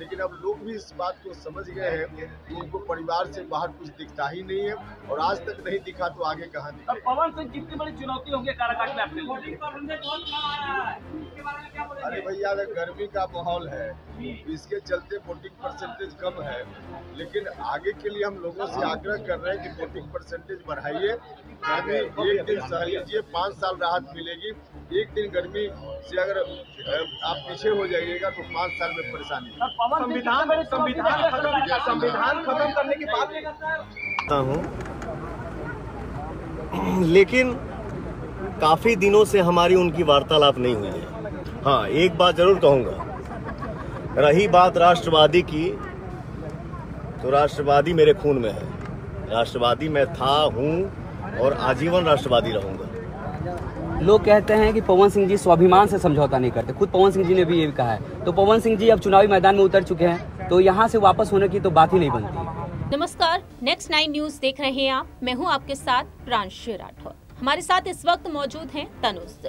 लेकिन अब लोग भी इस बात को समझ गए हैं कि उनको परिवार से बाहर कुछ दिखता ही नहीं है, और आज तक नहीं दिखा तो आगे कहाँ दिखेगा। पवन सिंह कितनी बड़ी चुनौती होंगे काराकाट में आपके लिए? अरे भैया, गर्मी का माहौल है, इसके चलते वोटिंग परसेंटेज कम है, लेकिन आगे के लिए हम लोगों से आग्रह कर रहे हैं कि वोटिंग परसेंटेज बढ़ाइए। गर्मी एक दिन सह लीजिए, 5 साल राहत मिलेगी। एक दिन गर्मी से अगर आप पीछे हो जाइएगा तो 5 साल में परेशानी। संविधान खत्म करने की बात करता हूँ, लेकिन काफी दिनों से हमारी उनकी वार्तालाप नहीं हुई है। हाँ, एक बात जरूर कहूंगा, रही बात राष्ट्रवादी की, तो राष्ट्रवादी मेरे खून में है। राष्ट्रवादी मैं था, हूँ और आजीवन राष्ट्रवादी रहूंगा। लोग कहते हैं कि पवन सिंह जी स्वाभिमान से समझौता नहीं करते, खुद पवन सिंह जी ने भी ये कहा है। तो पवन सिंह जी अब चुनावी मैदान में उतर चुके हैं, तो यहाँ से वापस होने की तो बात ही नहीं बनती। नमस्कार, नेक्स्ट 9 न्यूज देख रहे हैं आप। मैं हूँ आपके साथ प्रांशु राठौर। हमारे साथ इस वक्त मौजूद हैं तनुज।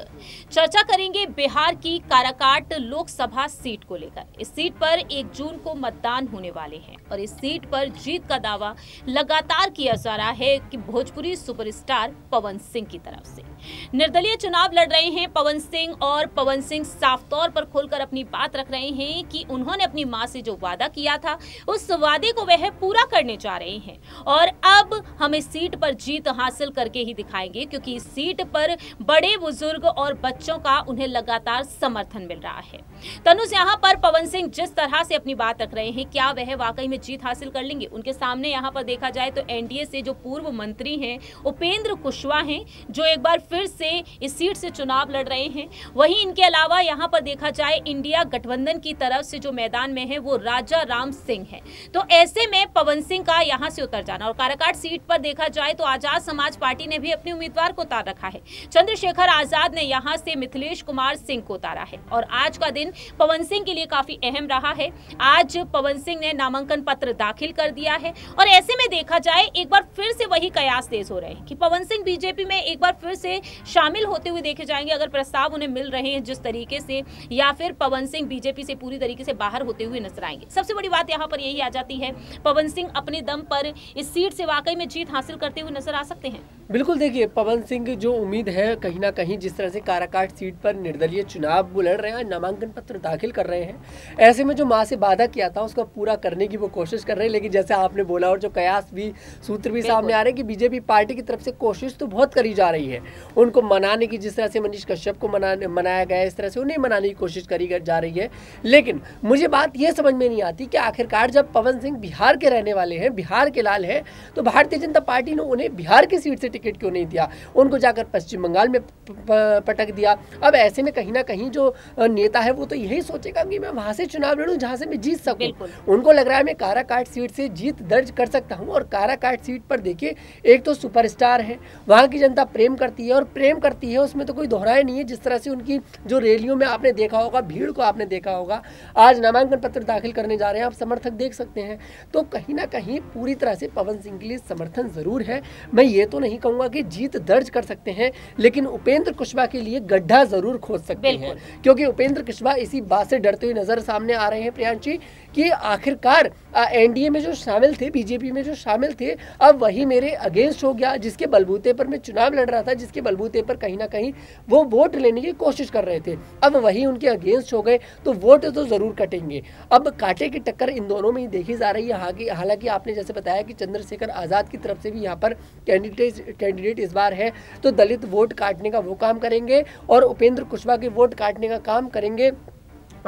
चर्चा करेंगे बिहार की काराकाट लोकसभा सीट को लेकर। इस सीट पर 1 जून को मतदान होने वाले हैं और इस सीट पर जीत का दावा लगातार किया जा रहा है कि भोजपुरी सुपरस्टार पवन सिंह की तरफ से। निर्दलीय चुनाव लड़ रहे हैं पवन सिंह, और पवन सिंह साफ तौर पर खुलकर अपनी बात रख रहे हैं कि उन्होंने अपनी मां से जो वादा किया था उस वादे को वह पूरा करने जा रहे हैं, और अब हम इस सीट पर जीत हासिल करके ही दिखाएंगे, क्योंकि इस सीट पर बड़े बुजुर्ग और बच्चों का उन्हें लगातार समर्थन मिल रहा है। तनुज, यहाँ पर पवन सिंह जिस तरह से अपनी बात रख रहे हैं, क्या वह वाकई में जीत हासिल कर लेंगे? उनके सामने यहाँ पर देखा जाए तो एनडीए से जो पूर्व मंत्री हैं उपेंद्र कुशवाहा हैं, जो एक बार फिर से इस सीट से चुनाव लड़ रहे हैं। वहीं इनके अलावा यहाँ पर देखा जाए इंडिया गठबंधन की तरफ से जो मैदान में है वो राजा राम सिंह है। तो ऐसे में पवन सिंह का यहाँ से उतर जाना, और काराकाट सीट पर देखा जाए तो आजाद समाज पार्टी ने भी अपने उम्मीदवार को उतार रखा है। चंद्रशेखर आजाद ने यहाँ से मिथिलेश कुमार सिंह को उतारा है, और आज का दिन पवन सिंह के लिए काफी अहम रहा है। आज पवन सिंह ने नामांकन पत्र दाखिल कर दिया है, और ऐसे में देखा जाए एक बार फिर से वही कयास तेज हो रहे हैं कि पवन सिंह बीजेपी में एक बार फिर से शामिल होते हुए देखे जाएंगे, अगर प्रस्ताव उन्हें मिल रहे हैं जिस तरीके से, या फिर पवन सिंह बीजेपी से पूरी तरीके से बाहर होते हुए नजर आएंगे। सबसे बड़ी बात यहाँ पर यही आ जाती है, पवन सिंह अपने दम पर इस सीट से वाकई में जीत हासिल करते हुए नजर आ सकते हैं। बिल्कुल, देखिए पवन सिंह जो उम्मीद है कहीं ना कहीं, जिस तरह से काराकाट सीट पर निर्दलीय चुनाव लड़ रहे हैं, नामांकन पत्र दाखिल कर रहे हैं, ऐसे में जो मां से वादा किया था उसका पूरा करने की वो कोशिश कर रहे हैं। लेकिन जैसे आपने बोला, और जो कयास भी सूत्र भी सामने आ रहे हैं कि बीजेपी पार्टी की तरफ से कोशिश तो बहुत करी जा रही है उनको मनाने की। जिस तरह से मनीष कश्यप को मनाया गया, इस तरह से उन्हें मनाने की कोशिश करी जा रही है। लेकिन मुझे बात यह समझ में नहीं आती कि आखिरकार जब पवन सिंह बिहार के रहने वाले हैं, बिहार के लाल हैं, तो भारतीय जनता पार्टी ने उन्हें बिहार की सीट से टिकट क्यों नहीं दिया? उनको जाकर पश्चिम बंगाल में पटक दिया। अब ऐसे में कहीं ना कहीं जो नेता है वो तो यही सोचेगा कि मैं वहां से चुनाव लड़ूं जहां से मैं जीत सकूं। उनको लग रहा है मैं काराकाट सीट से जीत दर्ज कर सकता हूं, और काराकाट सीट पर देखिए एक तो सुपरस्टार है, वहां की जनता प्रेम करती है, और प्रेम करती है उसमें तो कोई दोहराए नहीं है। जिस तरह से उनकी जो रैलियों में आपने देखा होगा, भीड़ को आपने देखा होगा, आज नामांकन पत्र दाखिल करने जा रहे हैं, आप समर्थक देख सकते हैं। तो कहीं ना कहीं पूरी तरह से पवन सिंह के लिए समर्थन जरूर है। मैं ये तो नहीं कहूंगा कि जीत दर्ज कर सकते हैं, लेकिन उपेंद्र कुशवाहा के लिए गड्ढा जरूर खोद सकते हैं, क्योंकि उपेंद्र कुशवाहा इसी बात से डरते हुए नजर सामने आ रहे हैं प्रियांशी कि आखिरकार एनडीए में जो शामिल थे, बीजेपी में जो शामिल थे, अब वही मेरे अगेंस्ट हो गया, जिसके बलबूते पर मैं चुनाव लड़ रहा था, जिसके बलबूते पर कहीं ना कहीं वो वोट लेने की कोशिश कर रहे थे, अब वही उनके अगेंस्ट हो गए, तो वोट तो जरूर कटेंगे। अब कांटे की टक्कर इन दोनों में ही देखी जा रही है। हालांकि आपने जैसे बताया कि चंद्रशेखर आजाद की तरफ से भी यहाँ पर कैंडिडेट इस बार है, तो दलित वोट काटने का वो काम करेंगे और उपेंद्र कुशवाहा के वोट काटने का काम करेंगे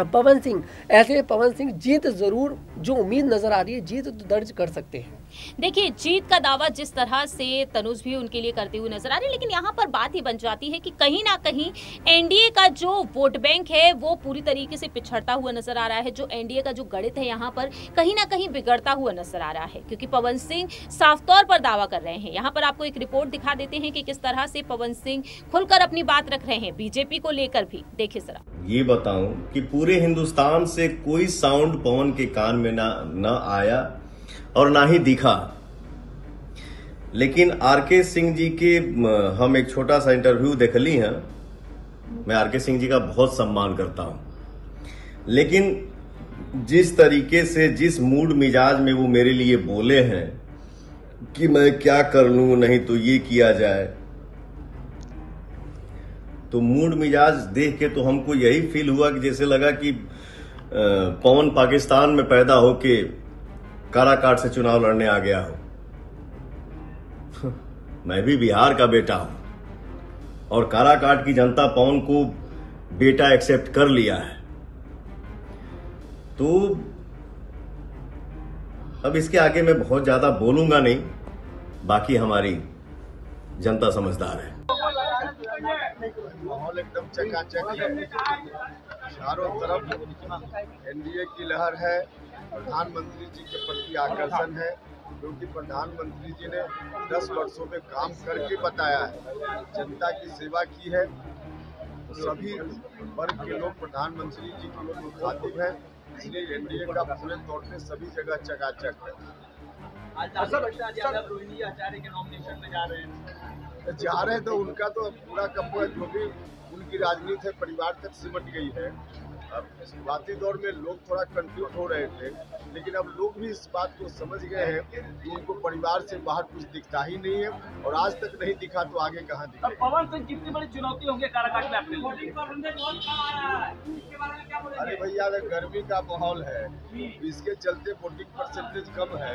पवन सिंह। ऐसे में पवन सिंह जीत जरूर, जो उम्मीद नजर आ रही है, जीत तो दर्ज कर सकते हैं। देखिए, जीत का दावा जिस तरह से तनुज भी उनके लिए करते हुए नजर आ रहे हैं, लेकिन यहाँ पर बात ही बन जाती है कि कहीं ना कहीं एनडीए का जो वोट बैंक है वो पूरी तरीके से पिछड़ता हुआ नजर आ रहा है। जो एनडीए का जो गणित है यहाँ पर कहीं ना कहीं बिगड़ता हुआ नजर आ रहा है, क्योंकि पवन सिंह साफ तौर पर दावा कर रहे हैं। यहाँ पर आपको एक रिपोर्ट दिखा देते हैं कि किस तरह से पवन सिंह खुलकर अपनी बात रख रहे हैं बीजेपी को लेकर भी। देखिए जरा। ये बताऊं कि पूरे हिंदुस्तान से कोई साउंड पवन के कान में ना आया और ना ही दिखा, लेकिन आरके सिंह जी के हम एक छोटा सा इंटरव्यू देख ली है। मैं आरके सिंह जी का बहुत सम्मान करता हूं, लेकिन जिस तरीके से, जिस मूड मिजाज में वो मेरे लिए बोले हैं कि मैं क्या कर लूं, नहीं तो ये किया जाए, तो मूड मिजाज देख के तो हमको यही फील हुआ कि जैसे लगा कि पवन पाकिस्तान में पैदा होके काराकाट से चुनाव लड़ने आ गया हो। मैं भी बिहार का बेटा हूं और काराकाट की जनता पवन को बेटा एक्सेप्ट कर लिया है। तो अब इसके आगे मैं बहुत ज्यादा बोलूंगा नहीं, बाकी हमारी जनता समझदार है। माहौल एकदम चकाचक है, चारों तरफ एनडीए की लहर है। प्रधानमंत्री जी के प्रति आकर्षण है, क्योंकि प्रधानमंत्री जी ने 10 वर्षों में काम करके बताया है, जनता की सेवा की है। सभी वर्ग के लोग प्रधानमंत्री जी के लोग मुखातिब हैं, इसलिए एनडीए का पूरे तौर पे सभी जगह चकाचक है। रोहिणी आचार्य के नॉमिनेशन में जा रहे हैं तो उनका तो पूरा का पूरा जो भी उनकी राजनीति है परिवार तक सिमट गई है। अब शुरुआती दौर में लोग थोड़ा कंफ्यूज हो रहे थे, लेकिन अब लोग भी इस बात को समझ गए हैं कि उनको परिवार से बाहर कुछ दिखता ही नहीं है, और आज तक नहीं दिखा तो आगे कहाँ दिखेगा। पवन सिंह कितनी बड़ी चुनौती होंगे काराकाट में आपके लिए? अरे भैया, गर्मी का माहौल है, इसके चलते वोटिंग परसेंटेज कम है,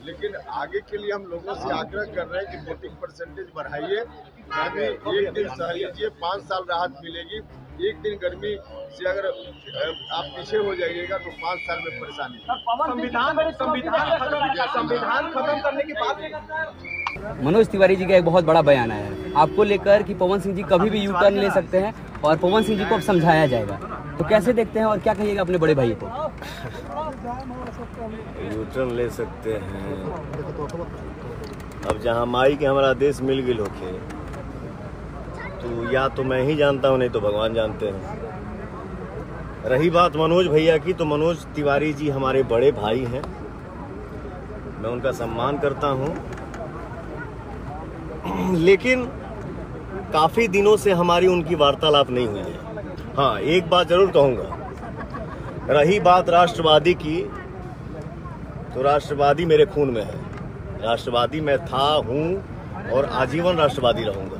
लेकिन आगे के लिए हम लोगों से आग्रह कर रहे हैं कि वोटिंग परसेंटेज बढ़ाइए। गर्मी एक दिन सह लीजिए, 5 साल राहत मिलेगी। एक दिन गर्मी से अगर आप पीछे हो जाइएगा तो 5 साल में परेशानी। संविधान खत्म करने की बात। मनोज तिवारी जी का एक बहुत बड़ा बयान आया है आपको लेकर कि पवन सिंह जी कभी भी यू टर्न ले सकते हैं और पवन सिंह जी को अब समझाया जाएगा, तो कैसे देखते हैं और क्या कहिएगा अपने बड़े भाई को? यू टर्न ले सकते हैं, अब जहाँ माई के हमारा देश मिल गई होके, तो या तो मैं ही जानता हूँ, नहीं तो भगवान जानते हैं। रही बात मनोज भैया की, तो मनोज तिवारी जी हमारे बड़े भाई हैं, मैं उनका सम्मान करता हूँ, लेकिन काफी दिनों से हमारी उनकी वार्तालाप नहीं हुई है। हाँ, एक बात जरूर कहूँगा, रही बात राष्ट्रवादी की, तो राष्ट्रवादी मेरे खून में है। राष्ट्रवादी मैं था, हूँ और आजीवन राष्ट्रवादी रहूँगा।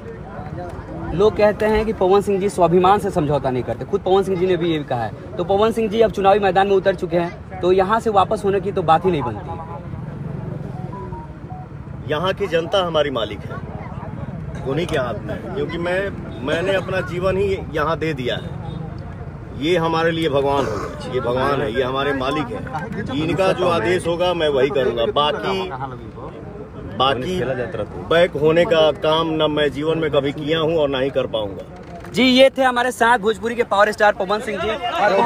लोग कहते हैं कि पवन सिंह जी स्वाभिमान से समझौता नहीं करते, खुद पवन सिंह जी ने भी ये कहा है। तो पवन सिंह जी अब चुनावी मैदान में उतर चुके हैं, तो यहाँ से वापस होने की तो बात ही नहीं बनती। यहाँ की जनता हमारी मालिक है, उन्हीं के हाथ में है, क्योंकि मैंने अपना जीवन ही यहाँ दे दिया है। ये हमारे लिए भगवान हो गए, ये भगवान है, ये हमारे मालिक है। इनका जो आदेश होगा मैं वही करूँगा। बाकी बैक होने का काम न मैं जीवन में कभी किया हूं और ना ही कर पाऊंगा। जी, ये थे हमारे साथ भोजपुरी के पावर स्टार पवन सिंह जी। और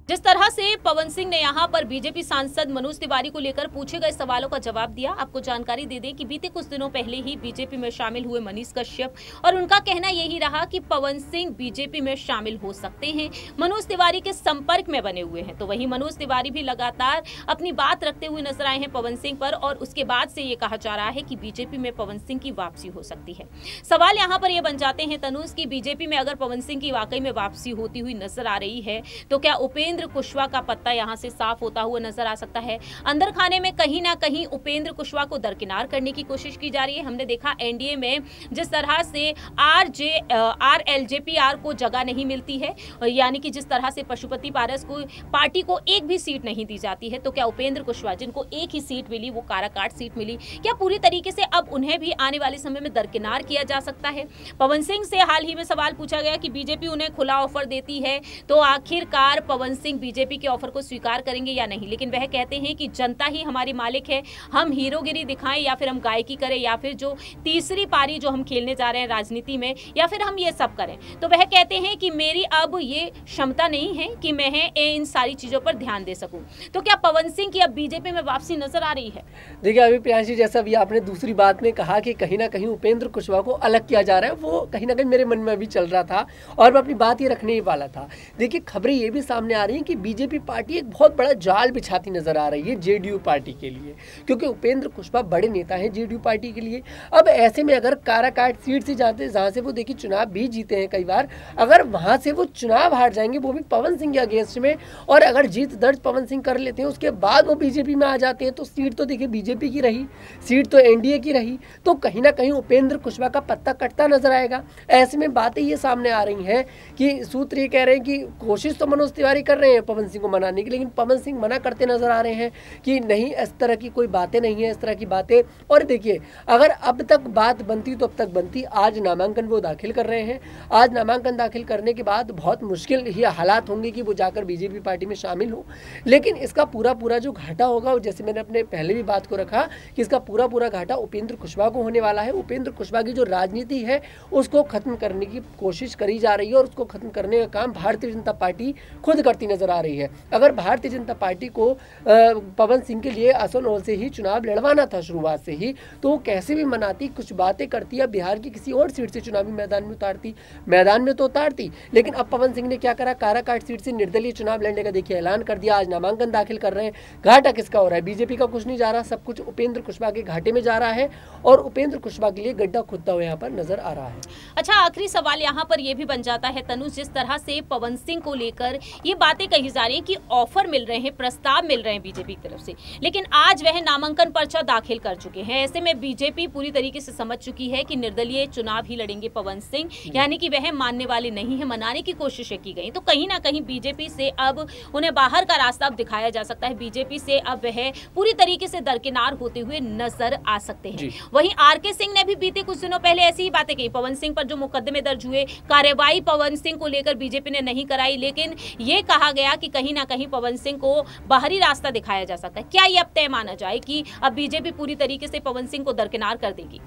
जिस तरह से पवन सिंह ने यहां पर बीजेपी सांसद मनोज तिवारी को लेकर पूछे गए सवालों का जवाब दिया। आपको जानकारी दे दें कि बीते कुछ दिनों पहले ही बीजेपी में शामिल हुए मनीष कश्यप, और उनका कहना यही रहा कि पवन सिंह बीजेपी में शामिल हो सकते हैं, मनोज तिवारी के संपर्क में बने हुए हैं। तो वहीं मनोज तिवारी भी लगातार अपनी बात रखते हुए नजर आए हैं पवन सिंह पर, और उसके बाद से ये कहा जा रहा है कि बीजेपी में पवन सिंह की वापसी हो सकती है। सवाल यहाँ पर ये बन जाते हैं तनुज की बीजेपी में अगर पवन सिंह की वाकई में वापसी होती हुई नजर आ रही है, तो क्या उपेंद्र कुशवाहा का पत्ता यहां से साफ होता हुआ नजर आ सकता है? अंदर खाने में कहीं ना कहीं उपेंद्र कुशवाहा को दरकिनार करने की कोशिश की जा रही है। हमने देखा एनडीए में जिस तरह से आरएलजेपी को जगह नहीं मिलती है, यानी कि जिस तरह से पशुपति पारस को पार्टी को एक भी सीट नहीं दी जाती है, तो क्या उपेंद्र कुशवाहा जिनको एक ही सीट मिली, वो काराकाट सीट मिली, क्या पूरी तरीके से अब उन्हें भी आने वाले समय में दरकिनार किया जा सकता है? पवन सिंह से हाल ही में सवाल पूछा गया कि बीजेपी उन्हें खुला ऑफर देती है, तो आखिरकार पवन सिंह बीजेपी के ऑफर को स्वीकार करेंगे या नहीं? लेकिन वह कहते हैं कि जनता ही हमारी मालिक है, हम हीरोगिरी दिखाएं या फिर हम गायकी करें, या फिर जो तीसरी पारी जो हम खेलने जा रहे हैं राजनीति में, या फिर हम ये सब करें। तो वह कहते हैं कि मेरी अब ये क्षमता नहीं है कि मैं इन सारी चीजों पर ध्यान दे सकूं। तो क्या पवन सिंह की अब बीजेपी में वापसी नजर आ रही है? देखिए, अभी प्रियांशी, जैसा भी आपने दूसरी बात में कहा कि कहीं ना कहीं उपेंद्र कुशवाहा को अलग किया जा रहा है, वो कहीं ना कहीं मेरे मन में भी चल रहा था और मैं अपनी बात ये रखने ही वाला था। देखिए, खबरें ये भी सामने आ रही रही है कि बीजेपी पार्टी एक बहुत बड़ा जाल बिछाती नजर आ रही है जेडीयू पार्टी के लिए, क्योंकि उपेंद्र कुशवाहा बड़े नेता हैं जेडीयू पार्टी के लिए। अब ऐसे में अगर काराकाट सीट से जाते, जहाँ से वो देखिए चुनाव भी जीते हैं कई बार, अगर वहाँ से वो चुनाव हार जाएंगे, वो भी पवन सिंह के अगेंस्ट में, और अगर जीत दर्ज पवन सिंह कर लेते हैं उसके बाद वो बीजेपी में आ जाते हैं, तो सीट तो देखिए बीजेपी की रही, सीट तो एनडीए की रही, तो कहीं ना कहीं उपेंद्र कुशवाहा का पत्ता कटता नजर आएगा। ऐसे में बातें ये सामने आ रही हैं कि सूत्र ये कह रहे हैं कि कोशिश तो मनोज तिवारी कर रहे हैं पवन सिंह को मनाने की, लेकिन पवन सिंह मना करते नजर आ रहे हैं कि नहीं, इस तरह की कोई बातें नहीं है, इस तरह की बातें। और देखिए, अगर अब तक बात बनती तो अब तक बनती। आज नामांकन वो दाखिल कर रहे हैं, आज नामांकन दाखिल करने के बाद बहुत मुश्किल ही हालात होंगे कि वो जाकर बीजेपी पार्टी में शामिल हो, लेकिन इसका पूरा जो घाटा होगा, जैसे मैंने अपने पहले भी बात को रखा कि इसका पूरा घाटा उपेंद्र कुशवाहा को होने वाला है। उपेंद्र कुशवाहा की जो राजनीति है उसको खत्म करने की कोशिश करी जा रही है, और उसको खत्म करने का काम भारतीय जनता पार्टी खुद करती नजर आ रही है। अगर भारतीय जनता पार्टी को पवन सिंह के लिए असनौल से ही चुनाव लड़वाना था शुरुआत से ही, तो वो कैसे भी मनाती, कुछ बातें करती या बिहार की किसी और सीट से चुनावी मैदान में उतारती, मैदान में तो उतारती। लेकिन अब पवन सिंह ने क्या करा, काराकाट सीट से निर्दलीय चुनाव लड़ने का देखिए ऐलान कर दिया। आज नामांकन दाखिल कर रहे हैं। घाटा किसका हो रहा है? बीजेपी का कुछ नहीं जा रहा, सब कुछ उपेंद्र कुशवाहा के घाटे में जा रहा है, और उपेंद्र कुशवाहा के लिए गड्ढा खुदता हुआ यहाँ पर नजर आ रहा है। अच्छा, आखिरी सवाल यहाँ पर यह भी बन जाता है तनुज, जिस तरह से पवन सिंह को लेकर ये बातें कही जा रही है कि ऑफर मिल रहे हैं, प्रस्ताव मिल रहे हैं बीजेपी की तरफ से, लेकिन आज वह नामांकन पर्चा दाखिल कर चुके हैं। ऐसे में बीजेपी पूरी तरीके से समझ चुकी है कि निर्दलीय चुनाव ही लड़ेंगे पवन सिंह, यानी कि वह मानने वाले नहीं है, मनाने की कोशिशें की गई। तो कहीं ना कहीं बीजेपी से अब उन्हें बाहर का रास्ता अब दिखाया जा सकता है, बीजेपी से अब वह पूरी तरीके से दरकिनार होते हुए नजर आ सकते हैं। वहीं आरके सिंह ने भी बीते कुछ दिनों पहले ऐसी ही बातें कही, पवन सिंह पर जो मुकदमे दर्ज हुए, कार्रवाई पवन सिंह को लेकर बीजेपी ने नहीं कराई, लेकिन ये कहा गया कि कहीं ना कहीं पवन सिंह को बाहरी रास्ता दिखाया जा सकता है। क्या ये अब तय माना जाए कि अब बीजेपी पूरी तरीके से पवन सिंह को दरकिनार कर देगी?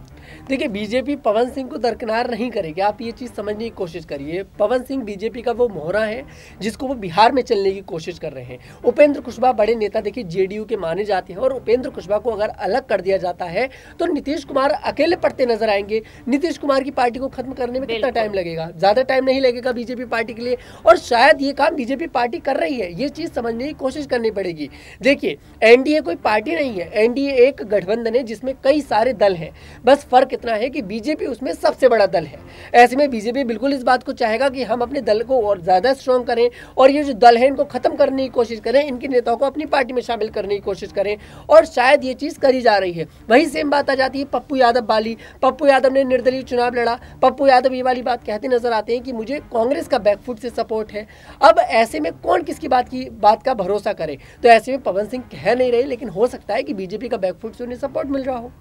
देखिए, बीजेपी पवन सिंह को दरकिनार नहीं करेगी, आप ये चीज समझने की कोशिश करिए। पवन सिंह बीजेपी का वो मोहरा है जिसको वो बिहार में चलने की कोशिश कर रहे हैं। उपेंद्र कुशवाहा बड़े नेता देखिए जेडीयू के माने जाते हैं, और उपेंद्र कुशवाहा को अगर अलग कर दिया जाता है तो नीतीश कुमार अकेले पड़ते नजर आएंगे। नीतीश कुमार की पार्टी को खत्म करने में कितना टाइम लगेगा? ज्यादा टाइम नहीं लगेगा बीजेपी पार्टी के लिए, और शायद ये काम बीजेपी पार्टी कर रही है। ये चीज समझने की कोशिश करनी पड़ेगी। देखिए, एनडीए कोई पार्टी नहीं है, एनडीए एक गठबंधन है जिसमें कई सारे दल हैं। बस फर्क इतना है कि बीजेपी उसमें सबसे बड़ा दल है। ऐसे में बीजेपी बिल्कुल इस बात को चाहेगा कि हम अपने दल को और ज्यादा स्ट्रॉन्ग करें, और ये जो दल है इनको खत्म करने की कोशिश करें, इनके नेताओं को अपनी पार्टी में शामिल करने की कोशिश करें, और शायद ये चीज करी जा रही है। वही सेम बात आ जाती है पप्पू यादव वाली। पप्पू यादव ने निर्दलीय चुनाव लड़ा, पप्पू यादव ये वाली बात कहते नजर आते हैं कि मुझे कांग्रेस का बैकफुट से सपोर्ट है। अब ऐसे में कौन किसकी बात का भरोसा करे? तो ऐसे में पवन सिंह कह नहीं रहे, लेकिन हो सकता है कि बीजेपी का बैकफुट से उन्हें सपोर्ट मिल रहा हो।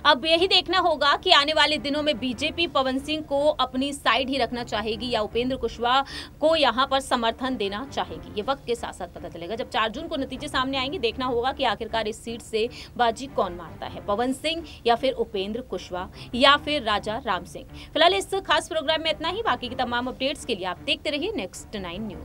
अब यही देखना होगा कि आने वाले दिनों में बीजेपी पवन सिंह को अपनी साइड ही रखना चाहेगी या उपेंद्र कुशवाहा को यहां पर समर्थन देना चाहेगी। ये वक्त के साथ साथ पता चलेगा। जब 4 जून को नतीजे सामने आएंगे, देखना होगा कि आखिरकार इस सीट से बाजी कौन मारता है, पवन सिंह या फिर उपेंद्र कुशवाहा या फिर राजा राम सिंह। फिलहाल इस खास प्रोग्राम में इतना ही। बाकी की तमाम अपडेट्स के लिए आप देखते रहिए नेक्स्ट 9 न्यूज।